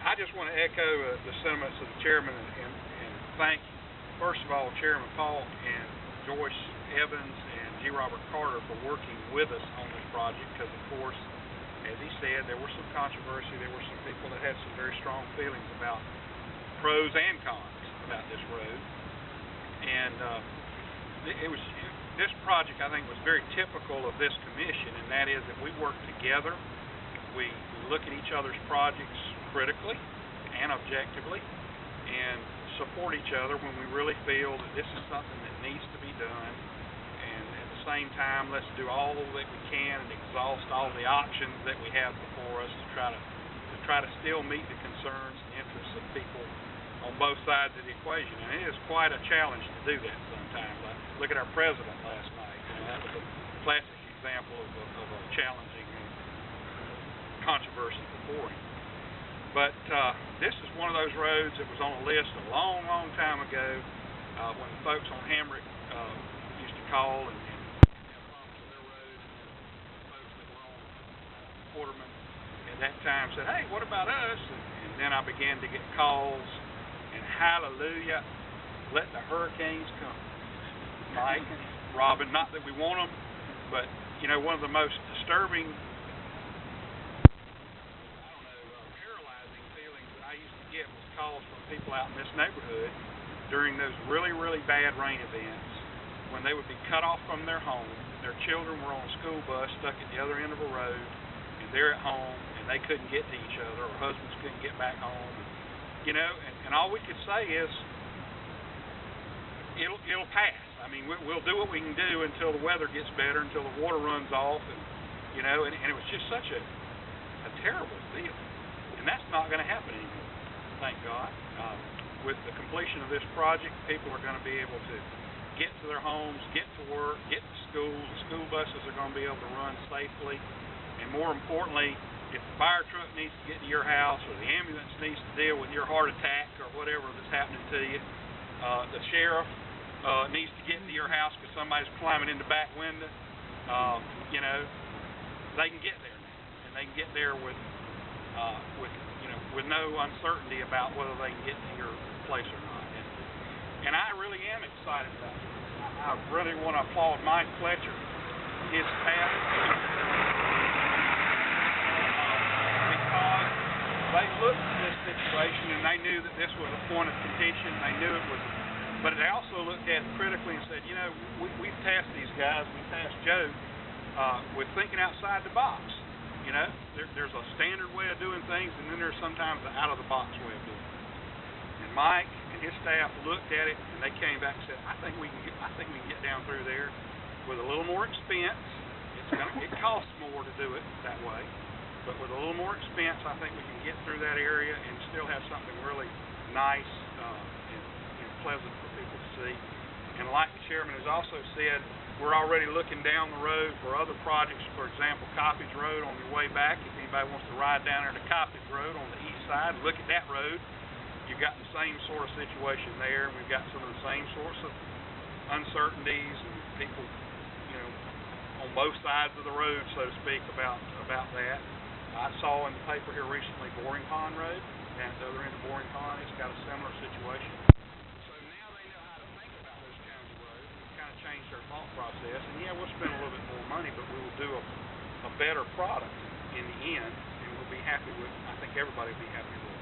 I just want to echo the sentiments of the chairman and thank, first of all, Chairman Paul and Joyce Evans and G. Robert Carter for working with us on this project because, of course, as he said, there was some controversy. There were some people that had some very strong feelings about pros and cons about this road. And this project, I think, was very typical of this commission, and that is that we work together. We look at each other's projects critically and objectively and support each other when we really feel that this is something that needs to be done. And at the same time, let's do all that we can and exhaust all the options that we have before us to try to still meet the concerns and interests of people on both sides of the equation. And it is quite a challenge to do that sometimes. Look at our president last night. That was a classic example of a challenging controversy before him. But this is one of those roads that was on a list a long, long time ago when the folks on Hamrick used to call and have problems with their road. Folks that were on Quarterman at that time said, "Hey, what about us?" And then I began to get calls, and hallelujah, let the hurricanes come. Mike and Robin, not that we want them, but you know, one of the most disturbing, paralyzing feelings that I used to get was calls from people out in this neighborhood during those really, really bad rain events when they would be cut off from their home. Their children were on a school bus stuck at the other end of a road, and they're at home, and they couldn't get to each other, or husbands couldn't get back home. You know, and all we could say is, it'll pass. I mean, we'll do what we can do until the weather gets better, until the water runs off, and you know, and it was just such a terrible feeling. And that's not going to happen anymore, thank God. With the completion of this project, people are going to be able to get to their homes, get to work, get to school. The school buses are going to be able to run safely, and more importantly, if the fire truck needs to get to your house, or the ambulance needs to deal with your heart attack or whatever that's happening to you, the sheriff needs to get to your house because somebody's climbing in the back window, you know, they can get there now, and they can get there with no uncertainty about whether they can get to your place or not. And I really am excited about this. I really want to applaud Mike Fletcher, his staff, because they looked at this situation and they knew that this was a point of contention. They knew it was, but they also looked at it critically and said, you know, we've tasked these guys, we've tasked Joe with thinking outside the box. You know, there's a standard way of doing things, and then there's sometimes an out-of-the-box way of doing things. And Mike and his staff looked at it, and they came back and said, I think we can get down through there with a little more expense. It costs more to do it that way, but with a little more expense, I think we can get through that area and still have something really nice and pleasant for people to see. And like the chairman has also said, we're already looking down the road for other projects. For example, Coppage Road on your way back. If anybody wants to ride down there to Coppage Road on the east side, look at that road. You've got the same sort of situation there. We've got some of the same sorts of uncertainties and people, you know, on both sides of the road, so to speak, about that. I saw in the paper here recently Boring Pond Road, down at the other end of Boring Pond. It's got a similar situation. So now they know how to think about those kinds of roads. We've kind of changed their thought process. And yeah, we'll spend a little bit more money, but we will do a better product in the end, and we'll be happy with, I think everybody will be happy with